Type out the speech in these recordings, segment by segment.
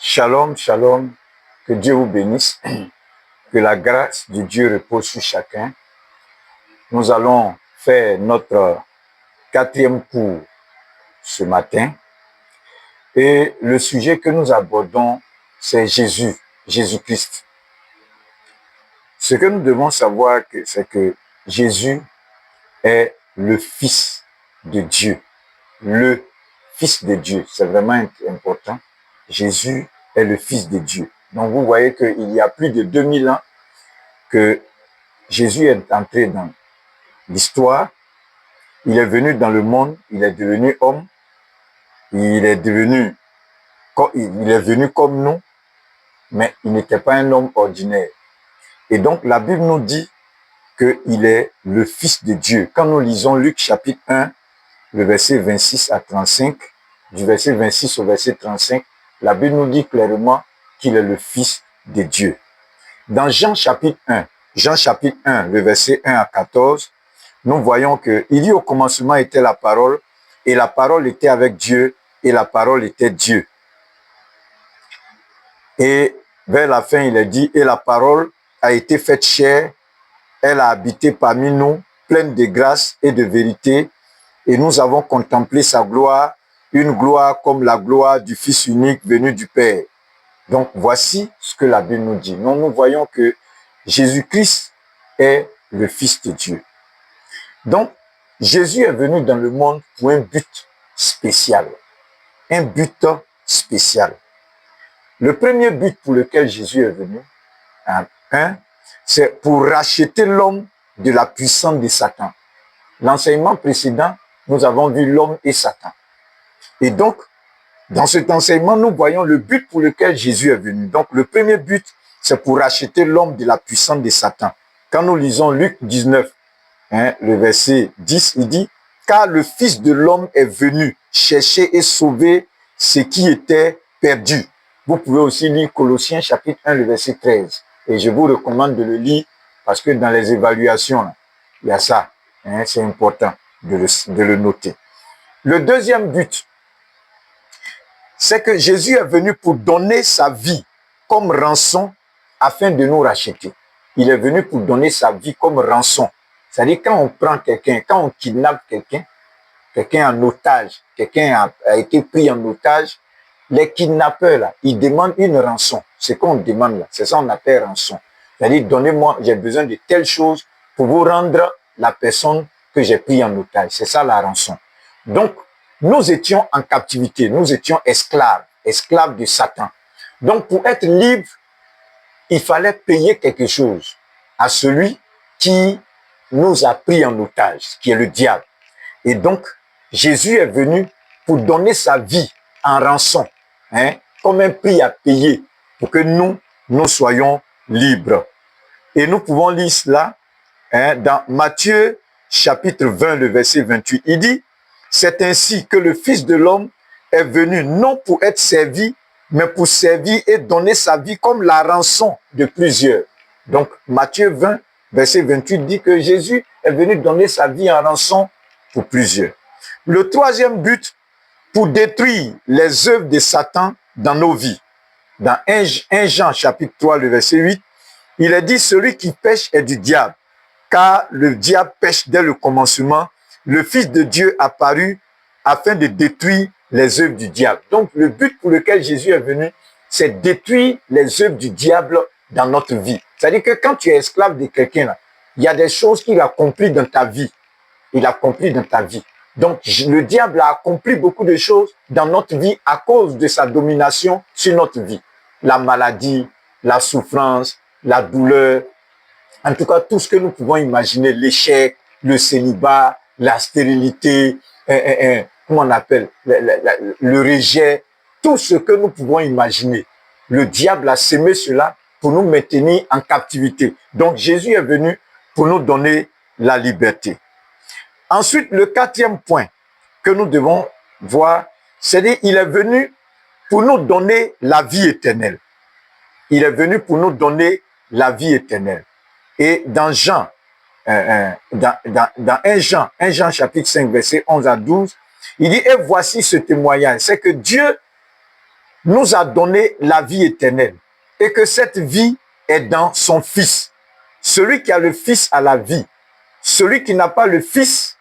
Shalom, shalom, que Dieu vous bénisse, que la grâce de Dieu repose sur chacun. Nous allons faire notre 4e cours ce matin et le sujet que nous abordons, c'est Jésus, Jésus-Christ. Ce que nous devons savoir, c'est que Jésus est le Fils de Dieu, le Fils de Dieu, c'est vraiment important. Jésus est le Fils de Dieu. Donc vous voyez qu'il y a plus de 2000 ans que Jésus est entré dans l'histoire. Il est venu dans le monde, il est devenu homme, il est venu comme nous, mais il n'était pas un homme ordinaire. Et donc la Bible nous dit qu'il est le Fils de Dieu. Quand nous lisons Luc chapitre 1, le verset 26 à 35, du verset 26 au verset 35, la Bible nous dit clairement qu'il est le Fils de Dieu. Dans Jean chapitre 1, le verset 1 à 14, nous voyons qu'il dit au commencement était la parole, et la parole était avec Dieu, et la parole était Dieu. Et vers la fin, il est dit, et la parole a été faite chair, elle a habité parmi nous, pleine de grâce et de vérité, et nous avons contemplé sa gloire, une gloire comme la gloire du Fils unique venu du Père. Donc, voici ce que la Bible nous dit. Nous voyons que Jésus-Christ est le Fils de Dieu. Donc, Jésus est venu dans le monde pour un but spécial. Un but spécial. Le premier but pour lequel Jésus est venu, c'est pour racheter l'homme de la puissance de Satan. L'enseignement précédent, nous avons vu l'homme et Satan. Et donc, dans cet enseignement, nous voyons le but pour lequel Jésus est venu. Donc, le premier but, c'est pour racheter l'homme de la puissance de Satan. Quand nous lisons Luc 19, le verset 10, il dit « Car le Fils de l'homme est venu chercher et sauver ce qui était perdu. » Vous pouvez aussi lire Colossiens chapitre 1, le verset 13. Et je vous recommande de le lire parce que dans les évaluations, il y a ça. C'est important de le noter. Le deuxième but, c'est que Jésus est venu pour donner sa vie comme rançon afin de nous racheter. Il est venu pour donner sa vie comme rançon. C'est-à-dire quand on prend quelqu'un, quand on kidnappe quelqu'un en otage, quelqu'un a été pris en otage, les kidnappeurs, là, ils demandent une rançon. C'est qu'on demande là, c'est ça qu'on appelle rançon. C'est-à-dire, donnez-moi, j'ai besoin de telle chose pour vous rendre la personne que j'ai pris en otage. C'est ça la rançon. Donc, nous étions en captivité, nous étions esclaves de Satan. Donc, pour être libre, il fallait payer quelque chose à celui qui nous a pris en otage, qui est le diable. Et donc, Jésus est venu pour donner sa vie en rançon, comme un prix à payer pour que nous soyons libres. Et nous pouvons lire cela dans Matthieu chapitre 20, le verset 28. Il dit, c'est ainsi que le Fils de l'homme est venu non pour être servi, mais pour servir et donner sa vie comme la rançon de plusieurs. Donc, Matthieu 20, verset 28 dit que Jésus est venu donner sa vie en rançon pour plusieurs. Le troisième but, pour détruire les œuvres de Satan dans nos vies. Dans 1 Jean chapitre 3, le verset 8, il est dit, celui qui pêche est du diable, car le diable pêche dès le commencement. Le Fils de Dieu apparut afin de détruire les œuvres du diable. Donc, le but pour lequel Jésus est venu, c'est détruire les œuvres du diable dans notre vie. C'est-à-dire que quand tu es esclave de quelqu'un, là, il y a des choses qu'il a accompli dans ta vie. Il a accompli dans ta vie. Donc, le diable a accompli beaucoup de choses dans notre vie à cause de sa domination sur notre vie. La maladie, la souffrance, la douleur, en tout cas, tout ce que nous pouvons imaginer, l'échec, le célibat, la stérilité, comment on appelle, le rejet, tout ce que nous pouvons imaginer. Le diable a sémé cela pour nous maintenir en captivité. Donc, Jésus est venu pour nous donner la liberté. Ensuite, le quatrième point que nous devons voir, c'est qu'il est venu pour nous donner la vie éternelle. Il est venu pour nous donner la vie éternelle. Et dans Jean, dans 1 Jean chapitre 5, verset 11 à 12, il dit, et voici ce témoignage, c'est que Dieu nous a donné la vie éternelle et que cette vie est dans son Fils. Celui qui a le Fils a la vie. Celui qui n'a pas le Fils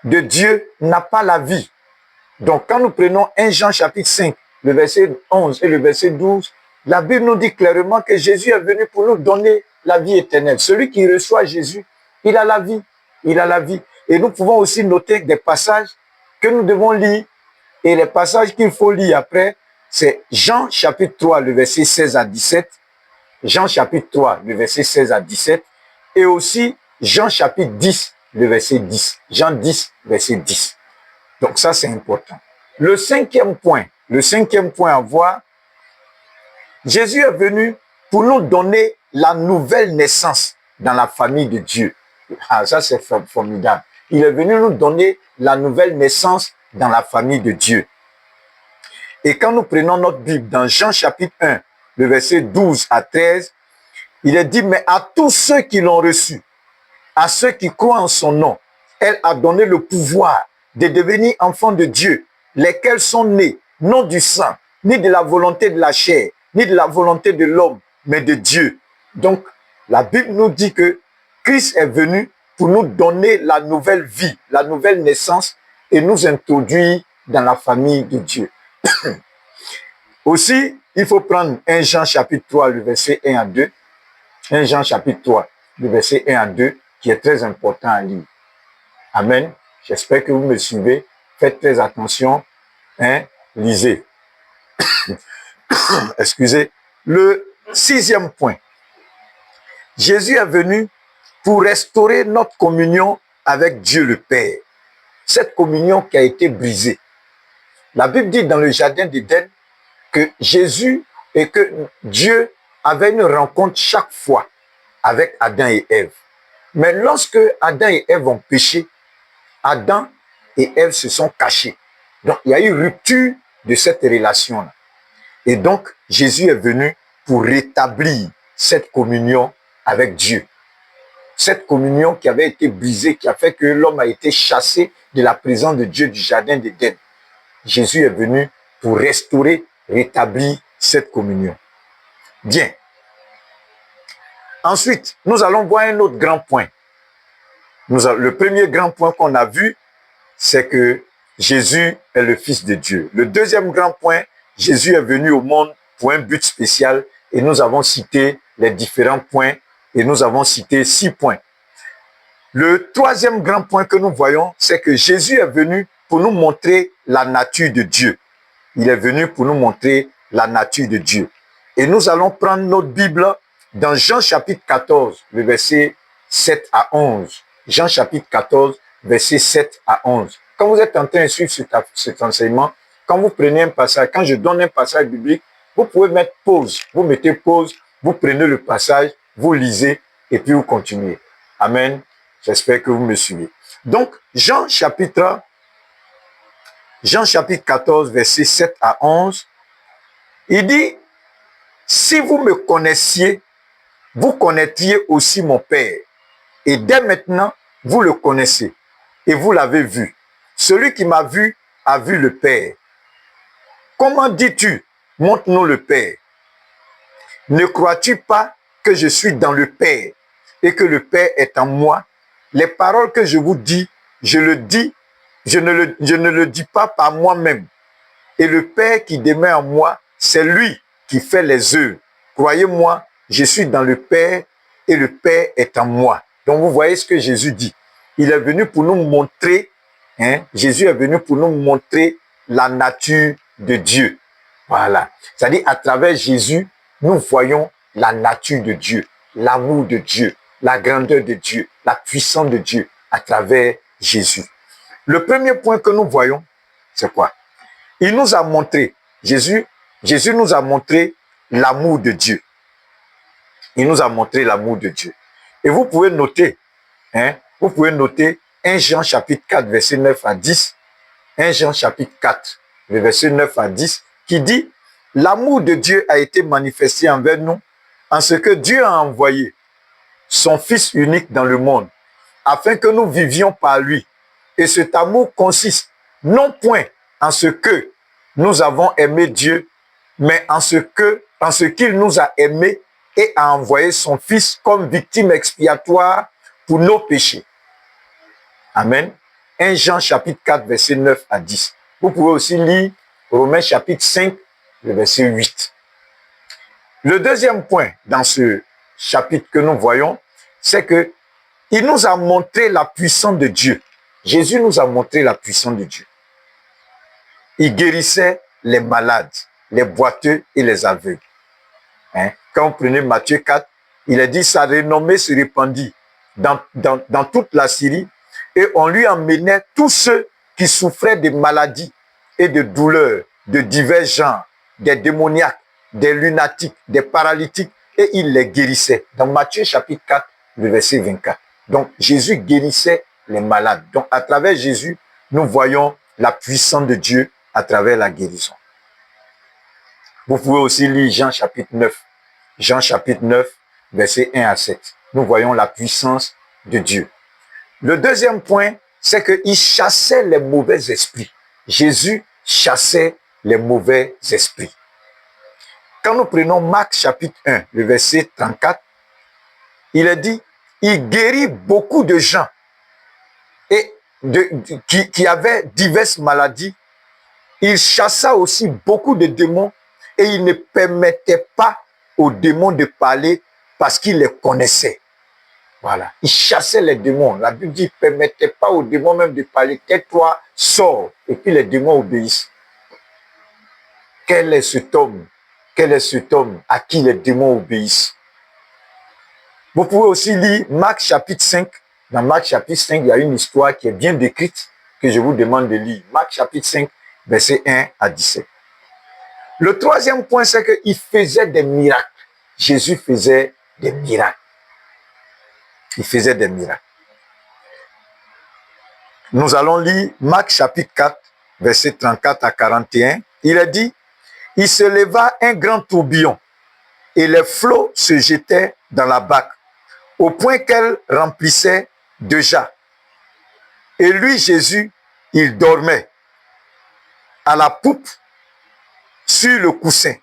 de Dieu n'a pas la vie. Donc, quand nous prenons 1 Jean chapitre 5, le verset 11 et le verset 12, la Bible nous dit clairement que Jésus est venu pour nous donner la vie éternelle. Celui qui reçoit Jésus, il a la vie. Il a la vie. Et nous pouvons aussi noter des passages que nous devons lire. Et les passages qu'il faut lire après, c'est Jean chapitre 3, le verset 16 à 17. Jean chapitre 3, le verset 16 à 17. Et aussi Jean chapitre 10, le verset 10. Jean 10, verset 10. Donc ça, c'est important. Le cinquième point à voir, Jésus est venu pour nous donner la nouvelle naissance dans la famille de Dieu. Ah, ça, c'est formidable. Il est venu nous donner la nouvelle naissance dans la famille de Dieu. Et quand nous prenons notre Bible dans Jean chapitre 1, le verset 12 à 13, il est dit, mais à tous ceux qui l'ont reçu, à ceux qui croient en son nom, elle a donné le pouvoir de devenir enfants de Dieu, lesquels sont nés, non du sang, ni de la volonté de la chair, ni de la volonté de l'homme, mais de Dieu. Donc, la Bible nous dit que Christ est venu pour nous donner la nouvelle vie, la nouvelle naissance et nous introduire dans la famille de Dieu. Aussi, il faut prendre 1 Jean chapitre 3, le verset 1 à 2. 1 Jean chapitre 3, le verset 1 à 2, qui est très important à lire. Amen. J'espère que vous me suivez. Faites très attention. Lisez. Excusez. Le sixième point. Jésus est venu pour restaurer notre communion avec Dieu le Père. Cette communion qui a été brisée. La Bible dit dans le jardin d'Éden que Jésus et que Dieu avait une rencontre chaque fois avec Adam et Ève. Mais lorsque Adam et Ève ont péché, Adam et Ève se sont cachés. Donc, il y a eu rupture de cette relation-là. Et donc, Jésus est venu pour rétablir cette communion avec Dieu. Cette communion qui avait été brisée, qui a fait que l'homme a été chassé de la présence de Dieu du jardin d'Éden. Jésus est venu pour restaurer, rétablir cette communion. Bien. Ensuite, nous allons voir un autre grand point. Le premier grand point qu'on a vu, c'est que Jésus est le Fils de Dieu. Le deuxième grand point, Jésus est venu au monde pour un but spécial et nous avons cité les différents points et nous avons cité 6 points. Le troisième grand point que nous voyons, c'est que Jésus est venu pour nous montrer la nature de Dieu. Il est venu pour nous montrer la nature de Dieu. Et nous allons prendre notre Bible dans Jean chapitre 14, le verset 7 à 11. Jean chapitre 14, verset 7 à 11. Quand vous êtes en train de suivre cet enseignement, quand vous prenez un passage, quand je donne un passage biblique, vous pouvez mettre pause. Vous mettez pause, vous prenez le passage, vous lisez et puis vous continuez. Amen. J'espère que vous me suivez. Donc, Jean chapitre 14, verset 7 à 11, il dit, si vous me connaissiez, vous connaîtriez aussi mon Père. Et dès maintenant, vous le connaissez et vous l'avez vu. Celui qui m'a vu a vu le Père. Comment dis-tu, montre-nous le Père? Ne crois-tu pas que je suis dans le Père et que le Père est en moi? Les paroles que je vous dis, je ne le dis pas par moi-même. Et le Père qui demeure en moi, c'est lui qui fait les œuvres. Croyez-moi, je suis dans le Père et le Père est en moi. Donc vous voyez ce que Jésus dit. Il est venu pour nous montrer, Jésus est venu pour nous montrer la nature de Dieu. Voilà. C'est-à-dire, à travers Jésus, nous voyons la nature de Dieu, l'amour de Dieu, la grandeur de Dieu, la puissance de Dieu à travers Jésus. Le premier point que nous voyons, c'est quoi? Il nous a montré, Jésus nous a montré l'amour de Dieu. Il nous a montré l'amour de Dieu. Et vous pouvez noter, vous pouvez noter 1 Jean chapitre 4, verset 9 à 10. 1 Jean chapitre 4, le verset 9 à 10, qui dit, l'amour de Dieu a été manifesté envers nous en ce que Dieu a envoyé son Fils unique dans le monde, afin que nous vivions par lui. Et cet amour consiste non point en ce que nous avons aimé Dieu, mais en ce qu'il nous a aimés et a envoyé son Fils comme victime expiatoire pour nos péchés. Amen. 1 Jean chapitre 4, verset 9 à 10. Vous pouvez aussi lire Romains chapitre 5, le verset 8. Le deuxième point dans ce chapitre que nous voyons, c'est que il nous a montré la puissance de Dieu. Jésus nous a montré la puissance de Dieu. Il guérissait les malades, les boiteux et les aveugles. Quand vous prenez Matthieu 4, il a dit sa renommée se répandit dans toute la Syrie et on lui emmenait tous ceux qui souffraient de maladies et de douleurs de divers genres, des démoniaques, des lunatiques, des paralytiques, et il les guérissait. Dans Matthieu chapitre 4, le verset 24. Donc Jésus guérissait les malades. Donc à travers Jésus, nous voyons la puissance de Dieu à travers la guérison. Vous pouvez aussi lire Jean chapitre 9. Jean chapitre 9, verset 1 à 7. Nous voyons la puissance de Dieu. Le deuxième point, c'est qu'il chassait les mauvais esprits. Jésus chassait les mauvais esprits. Quand nous prenons Marc chapitre 1, le verset 34, il est dit, il guérit beaucoup de gens et qui avaient diverses maladies. Il chassa aussi beaucoup de démons et il ne permettait pas aux démons de parler parce qu'il les connaissait. Voilà. Il chassait les démons. La Bible dit qu'il ne permettait pas aux démons même de parler. Tais-toi, sors. Et puis les démons obéissent. Quel est cet homme? Quel est cet homme à qui les démons obéissent? Vous pouvez aussi lire Marc chapitre 5. Dans Marc chapitre 5, il y a une histoire qui est bien décrite que je vous demande de lire. Marc chapitre 5, verset 1 à 17. Le troisième point, c'est qu'il faisait des miracles. Jésus faisait des miracles. Il faisait des miracles. Nous allons lire Marc chapitre 4, verset 34 à 41. Il a dit, il se leva un grand tourbillon et les flots se jetaient dans la barque au point qu'elle remplissait déjà. Et lui, Jésus, il dormait à la poupe sur le coussin.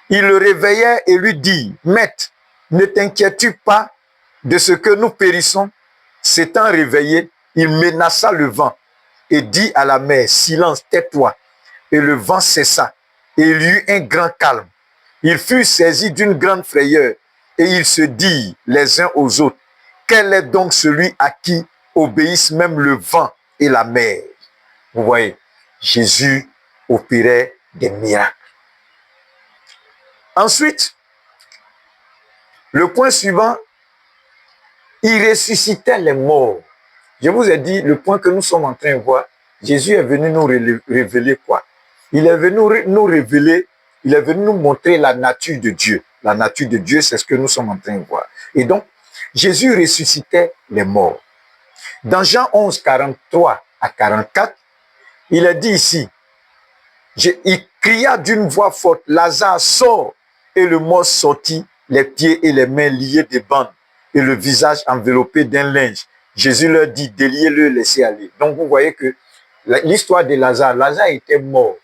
Il le réveillait et lui dit, Maître, ne t'inquiètes-tu pas de ce que nous périssons? S'étant réveillé, il menaça le vent et dit à la mer, silence, tais-toi. Et le vent cessa et il y eut un grand calme. Il fut saisi d'une grande frayeur et ils se dirent les uns aux autres, quel est donc celui à qui obéissent même le vent et la mer? Vous voyez, Jésus opérait des miracles. Ensuite, le point suivant, il ressuscitait les morts. Je vous ai dit, le point que nous sommes en train de voir, Jésus est venu nous révéler quoi? Il est venu nous révéler, il est venu nous montrer la nature de Dieu. La nature de Dieu, c'est ce que nous sommes en train de voir. Et donc, Jésus ressuscitait les morts. Dans Jean 11, 43 à 44, il est dit ici, il cria d'une voix forte, Lazare sort, et le mort sortit, les pieds et les mains liés de bandes, et le visage enveloppé d'un linge. Jésus leur dit, déliez-le, laissez aller. Donc vous voyez que l'histoire de Lazare, Lazare était mort.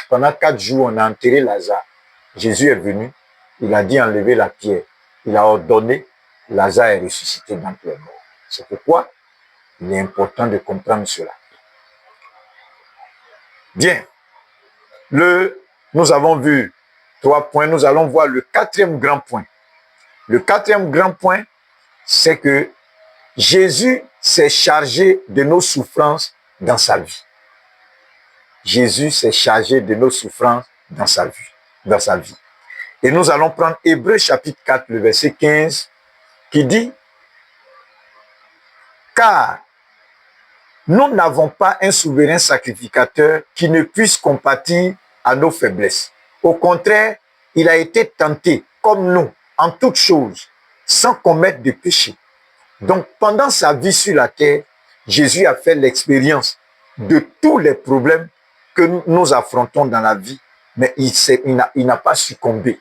Pendant 4 jours, on a enterré Lazare. Jésus est venu, il a dit enlever la pierre. Il a ordonné, Lazare est ressuscité d'entre les morts. C'est pourquoi il est important de comprendre cela. Bien. Nous avons vu 3 points. Nous allons voir le 4e grand point. Le 4e grand point, c'est que Jésus s'est chargé de nos souffrances dans sa vie. Jésus s'est chargé de nos souffrances dans sa vie. Et nous allons prendre Hébreux chapitre 4, le verset 15, qui dit, car nous n'avons pas un souverain sacrificateur qui ne puisse compatir à nos faiblesses. Au contraire, il a été tenté, comme nous, en toutes choses, sans commettre de péché. Donc, pendant sa vie sur la terre, Jésus a fait l'expérience de tous les problèmes que nous affrontons dans la vie, mais il n'a pas succombé.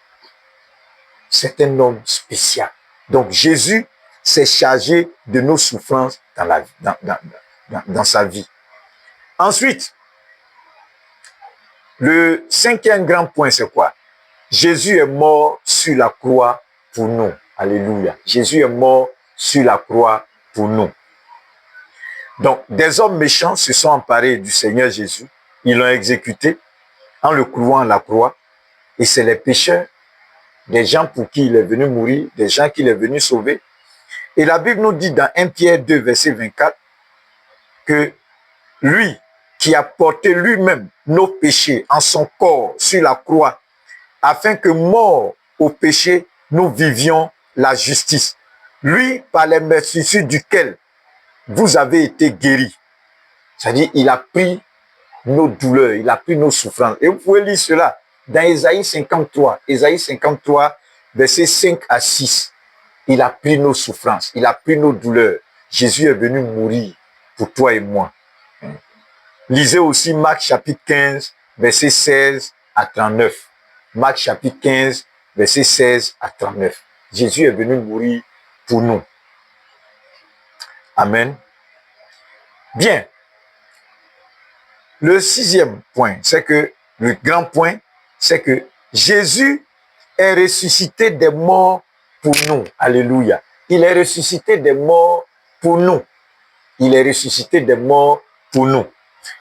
C'est un homme spécial. Donc, Jésus s'est chargé de nos souffrances dans sa vie. Ensuite, Le cinquième grand point, c'est quoi? Jésus est mort sur la croix pour nous. Alléluia. Jésus est mort sur la croix pour nous. Donc, des hommes méchants se sont emparés du Seigneur Jésus. Ils l'ont exécuté en le clouant à la croix. Et c'est les pécheurs, des gens pour qui il est venu mourir, des gens qu'il est venu sauver. Et la Bible nous dit dans 1 Pierre 2, verset 24, que lui qui a porté lui-même nos péchés en son corps sur la croix, afin que mort au péché, nous vivions la justice. Lui, par les meurtrissures duquel vous avez été guéris. C'est-à-dire, il a pris nos douleurs, il a pris nos souffrances. Et vous pouvez lire cela dans Ésaïe 53, versets 5 à 6. Il a pris nos souffrances, il a pris nos douleurs. Jésus est venu mourir pour toi et moi. Lisez aussi Marc chapitre 15, versets 16 à 39. Marc chapitre 15, versets 16 à 39. Jésus est venu mourir pour nous. Amen. Bien. Le sixième point, c'est que, le grand point, c'est que Jésus est ressuscité des morts pour nous. Alléluia. Il est ressuscité des morts pour nous. Il est ressuscité des morts pour nous.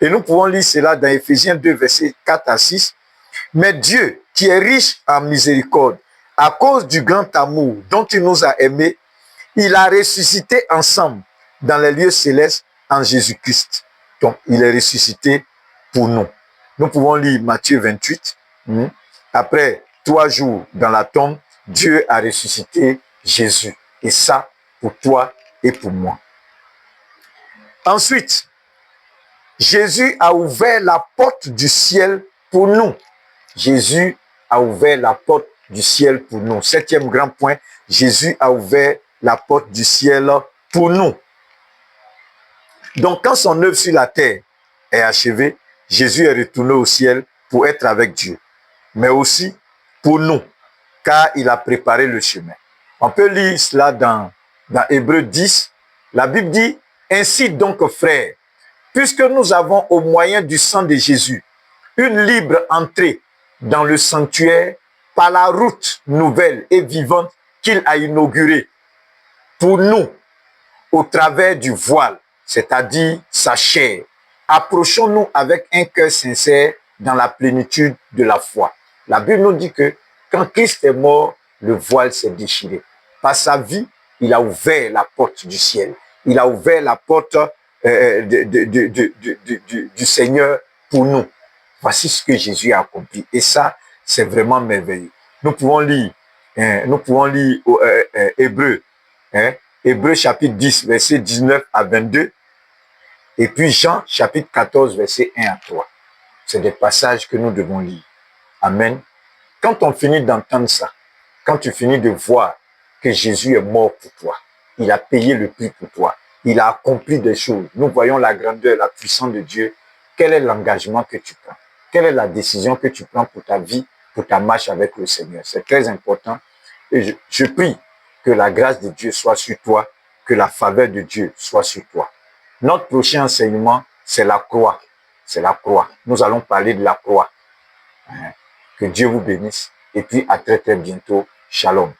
Et nous pouvons lire cela dans Éphésiens 2, versets 4 à 6. Mais Dieu, qui est riche en miséricorde, à cause du grand amour dont il nous a aimés, il a ressuscité ensemble dans les lieux célestes en Jésus-Christ. Donc, il est ressuscité pour nous. Nous pouvons lire Matthieu 28. Après 3 jours dans la tombe, Dieu a ressuscité Jésus. Et ça, pour toi et pour moi. Ensuite, Jésus a ouvert la porte du ciel pour nous. Jésus a ouvert la porte du ciel pour nous. Septième grand point, Jésus a ouvert la porte du ciel pour nous. Donc, quand son œuvre sur la terre est achevée, Jésus est retourné au ciel pour être avec Dieu, mais aussi pour nous, car il a préparé le chemin. On peut lire cela dans Hébreux 10. La Bible dit, « Ainsi donc, frères, puisque nous avons au moyen du sang de Jésus une libre entrée dans le sanctuaire par la route nouvelle et vivante qu'il a inaugurée pour nous au travers du voile, c'est-à-dire sa chair. Approchons-nous avec un cœur sincère dans la plénitude de la foi. » La Bible nous dit que quand Christ est mort, le voile s'est déchiré. Par sa vie, il a ouvert la porte du ciel. Il a ouvert la porte du Seigneur pour nous. Voici ce que Jésus a accompli. Et ça, c'est vraiment merveilleux. Nous pouvons lire Hébreux, Hébreux chapitre 10, verset 19 à 22. Et puis Jean chapitre 14, verset 1 à 3. C'est des passages que nous devons lire. Amen. Quand on finit d'entendre ça, quand tu finis de voir que Jésus est mort pour toi, il a payé le prix pour toi, il a accompli des choses. Nous voyons la grandeur, la puissance de Dieu. Quel est l'engagement que tu prends? Quelle est la décision que tu prends pour ta vie, pour ta marche avec le Seigneur? C'est très important. Et je prie que la grâce de Dieu soit sur toi, que la faveur de Dieu soit sur toi. Notre prochain enseignement, c'est la croix. C'est la croix. Nous allons parler de la croix. Que Dieu vous bénisse. Et puis, à très, très bientôt. Shalom.